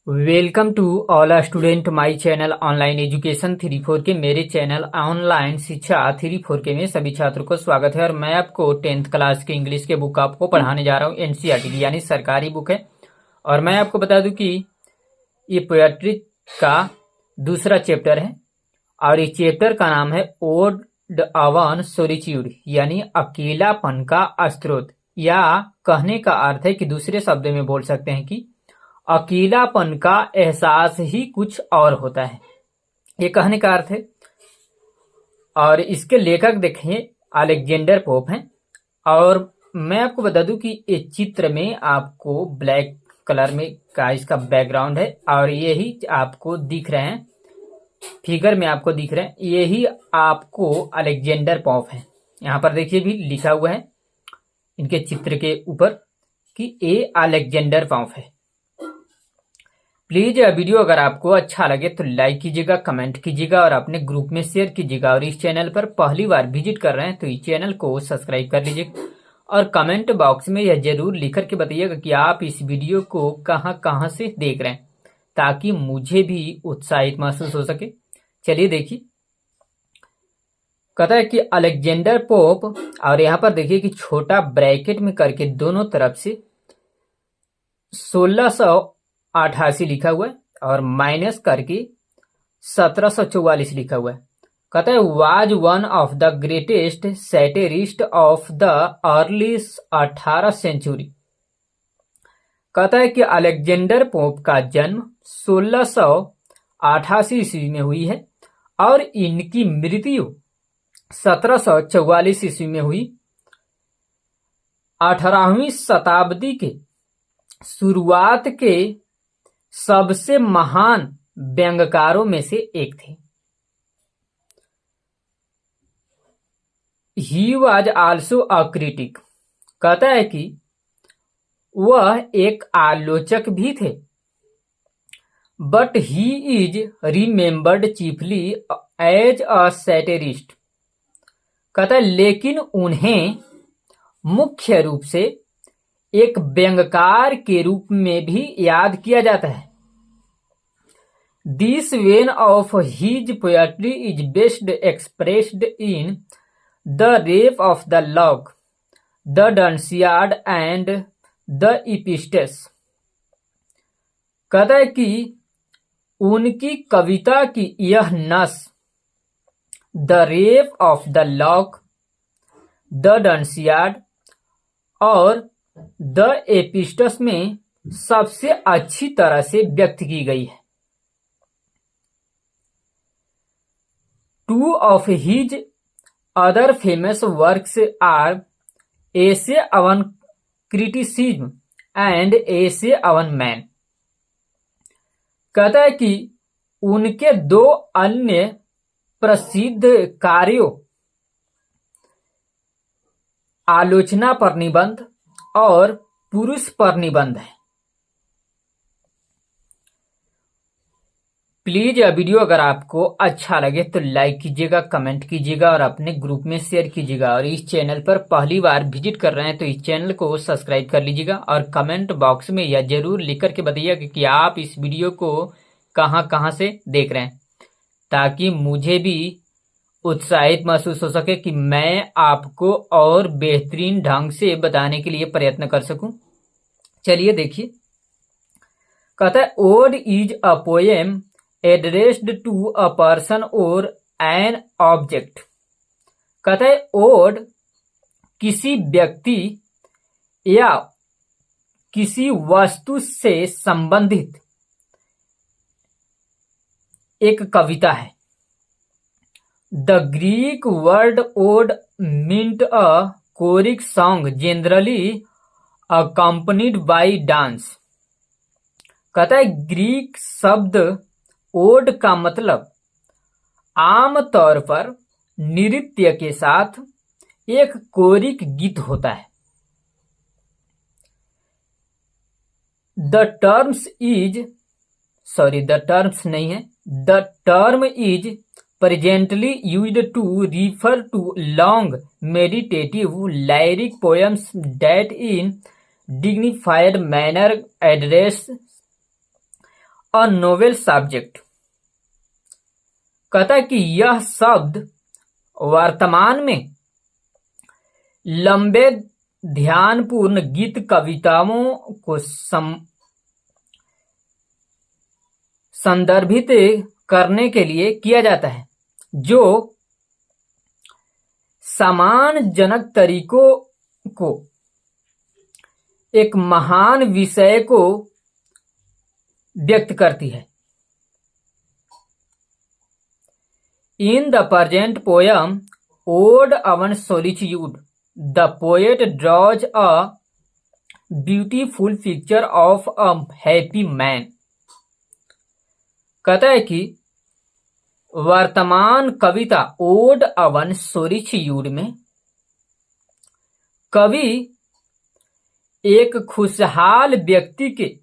Welcome to all student my channel online education 3-4 के मेरे channel online शिक्षा 3-4 के में सभी छात्रों को स्वागत है। और मैं आपको 10th क्लास के इंग्लिश के बुक आपको पढ़ाने जा रहा हूँ। एनसीईआरटी की यानी सरकारी बुक है। और मैं आपको बता दूं कि ये पोएट्री का दूसरा चैप्टर है और इस चैप्टर का नाम है ओड अवन सोलिट्यूड यानी अकेलापन का स्रोत, या कहने का अर्थ है कि दूसरे शब्द में बोल सकते हैं कि अकेलापन का एहसास ही कुछ और होता है। ये कहने का अर्थ है। और इसके लेखक देखिए अलेक्जेंडर पोप हैं। और मैं आपको बता दूं कि इस चित्र में आपको ब्लैक कलर में का इसका बैकग्राउंड है और यही आपको दिख रहे हैं, फिगर में आपको दिख रहे हैं, यही आपको अलेक्जेंडर पोप है। यहाँ पर देखिए भी लिखा हुआ है इनके चित्र के ऊपर कि ये अलेक्जेंडर पोप है। प्लीज वीडियो अगर आपको अच्छा लगे तो लाइक कीजिएगा, कमेंट कीजिएगा और अपने ग्रुप में शेयर कीजिएगा। और इस चैनल पर पहली बार विजिट कर रहे हैं तो इस चैनल को सब्सक्राइब कर लीजिएगा। और कमेंट बॉक्स में यह जरूर लिख करके बताइएगा कि आप इस वीडियो को कहां से देख रहे हैं, ताकि मुझे भी उत्साहित महसूस हो सके। चलिए देखिए, कहता है कि अलेक्जेंडर पोप, और यहाँ पर देखिए कि छोटा ब्रैकेट में करके दोनों तरफ से 1688 लिखा हुआ है और माइनस करके 1744 लिखा हुआ है। कहता है was one of the greatest satirist of the early 18th century. कहता है कि अलेक्जेंडर पोप का जन्म 1688 ईस्वी में हुई है और इनकी मृत्यु 1744 ईस्वी में हुई। 18वीं शताब्दी के शुरुआत के सबसे महान व्यंग्यकारों में से एक थे। He was also a critic. कहता है कि वह एक आलोचक भी थे। But he is remembered chiefly as a satirist. कहता है लेकिन उन्हें मुख्य रूप से एक व्यंग्यकार के रूप में भी याद किया जाता है। This vein of his poetry is best expressed in the rape of the lock, the dunciad and the epistles. कहता है कि उनकी कविता की यह नस the rape of the lock, the dunciad और द एपिस्टस में सबसे अच्छी तरह से व्यक्त की गई है। Two of his other famous works are essay on criticism and essay on man. कहता है कि उनके दो अन्य प्रसिद्ध कार्यों आलोचना पर निबंध और पुरुष पर निबंध है। प्लीज वीडियो अगर आपको अच्छा लगे तो लाइक कीजिएगा, कमेंट कीजिएगा और अपने ग्रुप में शेयर कीजिएगा। और इस चैनल पर पहली बार विजिट कर रहे हैं तो इस चैनल को सब्सक्राइब कर लीजिएगा। और कमेंट बॉक्स में यह जरूर लिख करके बताइएगा कि आप इस वीडियो को कहां से देख रहे हैं, ताकि मुझे भी उत्साहित महसूस हो सके कि मैं आपको और बेहतरीन ढंग से बताने के लिए प्रयत्न कर सकूं। चलिए देखिए, कहता है ode is a poem addressed to a person और एन ऑब्जेक्ट। कहता है ओड किसी व्यक्ति या किसी वस्तु से संबंधित एक कविता है। The Greek word ode meant a choric song generally accompanied by dance. कहता है ग्रीक शब्द ओड का मतलब आमतौर पर नृत्य के साथ एक कोरिक गीत होता है। The term is presently used to refer to long meditative lyric poems that in dignified manner address a novel subject. कहता है कि यह शब्द वर्तमान में लंबे ध्यानपूर्ण गीत कविताओं को संदर्भित करने के लिए किया जाता है, जो सम्मानजनक तरीकों को एक महान विषय को व्यक्त करती है। In the present poem ode on solitude the poet draws a beautiful picture of a happy man. कहता है कि वर्तमान कविता ओड अवन सोलिट्यूड में कवि एक खुशहाल व्यक्ति के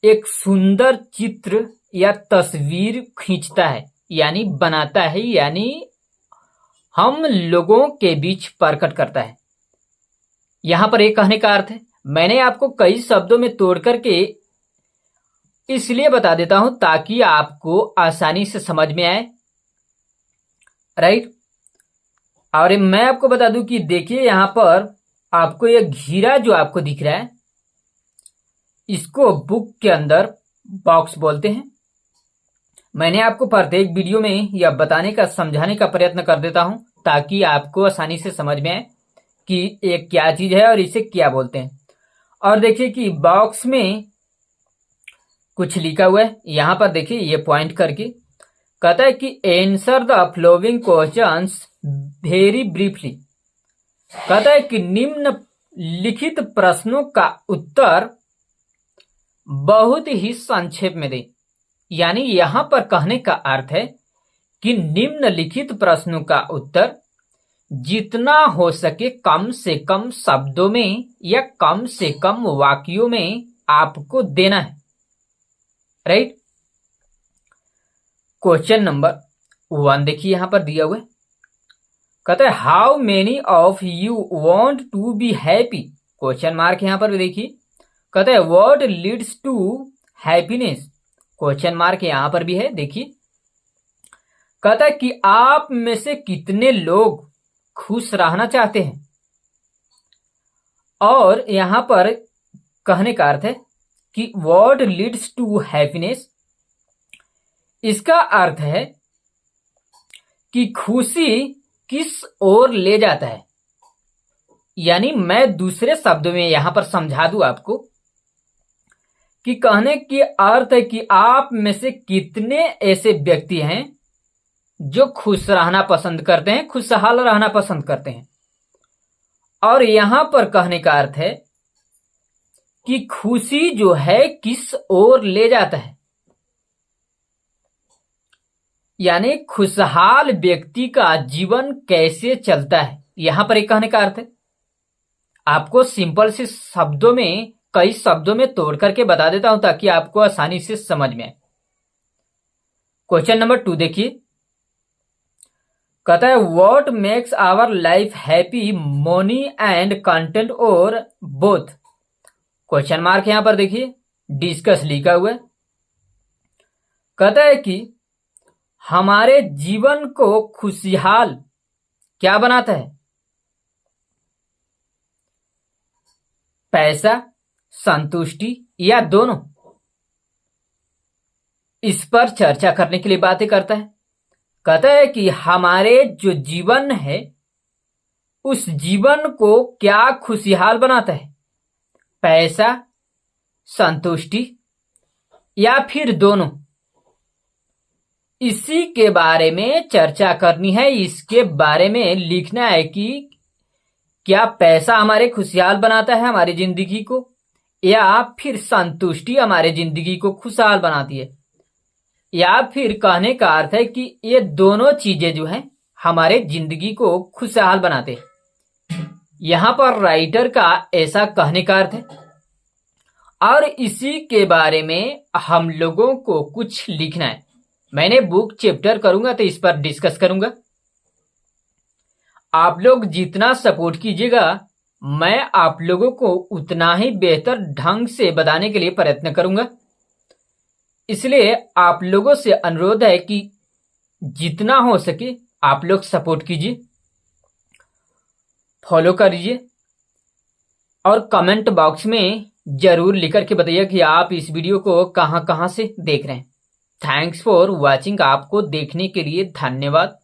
एक सुंदर चित्र या तस्वीर खींचता है, यानी बनाता है, यानी हम लोगों के बीच प्रकट करता है। यहां पर एक कहने का अर्थ है, मैंने आपको कई शब्दों में तोड़ करके इसलिए बता देता हूं ताकि आपको आसानी से समझ में आए, राइट। और मैं आपको बता दूं कि देखिए यहां पर आपको ये घेरा जो आपको दिख रहा है, इसको बुक के अंदर बॉक्स बोलते हैं। मैंने आपको प्रत्येक वीडियो में यह बताने का, समझाने का प्रयत्न कर देता हूं ताकि आपको आसानी से समझ में आए कि ये क्या चीज है और इसे क्या बोलते हैं। और देखिए कि बॉक्स में कुछ लिखा हुआ है, यहां पर देखिए ये पॉइंट करके कहता है कि answer the following questions very briefly. कहता है कि निम्न लिखित प्रश्नों का उत्तर बहुत ही संक्षेप में दें। यानी यहां पर कहने का अर्थ है कि निम्नलिखित प्रश्नों का उत्तर जितना हो सके कम से कम शब्दों में या कम से कम वाक्यों में आपको देना है, राइट। क्वेश्चन नंबर 1 देखिए यहां पर दिया हुआ है, कहता है how many of you want to be happy. Question mark यहां पर भी देखिए, कहता है what leads to happiness. Question mark यहां पर भी है, देखिए कहता है कि आप में से कितने लोग खुश रहना चाहते हैं। और यहां पर कहने का अर्थ है कि व्हाट लीड्स टू हैप्पीनेस, इसका अर्थ है कि खुशी किस ओर ले जाता है। यानी मैं दूसरे शब्दों में यहां पर समझा दूं आपको कि कहने की अर्थ है कि आप में से कितने ऐसे व्यक्ति हैं जो खुश रहना पसंद करते हैं, खुशहाल रहना पसंद करते हैं। और यहां पर कहने का अर्थ है कि खुशी जो है किस ओर ले जाता है। यानी खुशहाल व्यक्ति का जीवन कैसे चलता है, यहां पर एक कहने का अर्थ है। आपको सिंपल से शब्दों में, कई शब्दों में तोड़ करके बता देता हूं ताकि आपको आसानी से समझ में आए। क्वेश्चन नंबर 2 देखिए, कहता है what makes our life happy, money and content और बोथ। क्वेश्चन मार्क यहां पर देखिए, डिस्कस लिखा हुआ है। कहता है कि हमारे जीवन को खुशहाल क्या बनाता है, पैसा, संतुष्टि या दोनों। इस पर चर्चा करने के लिए बातें करता है। कहता है कि हमारे जो जीवन है उस जीवन को क्या खुशहाल बनाता है, पैसा, संतुष्टि या फिर दोनों। इसी के बारे में चर्चा करनी है, इसके बारे में लिखना है कि क्या पैसा हमारे खुशहाल बनाता है हमारी जिंदगी को, या फिर संतुष्टि हमारे जिंदगी को खुशहाल बनाती है, या फिर कहने का अर्थ है कि ये दोनों चीजें जो हैं हमारे जिंदगी को खुशहाल बनाते हैं। यहां पर राइटर का ऐसा कहने का अर्थ है। और इसी के बारे में हम लोगों को कुछ लिखना है। मैंने बुक चैप्टर करूंगा तो इस पर डिस्कस करूंगा। आप लोग जितना सपोर्ट कीजिएगा मैं आप लोगों को उतना ही बेहतर ढंग से बताने के लिए प्रयत्न करूंगा। इसलिए आप लोगों से अनुरोध है कि जितना हो सके आप लोग सपोर्ट कीजिए, फॉलो करिए और कमेंट बॉक्स में जरूर लिख करके बताइए कि आप इस वीडियो को कहां कहां से देख रहे हैं। Thanks for watching. आपको देखने के लिए धन्यवाद।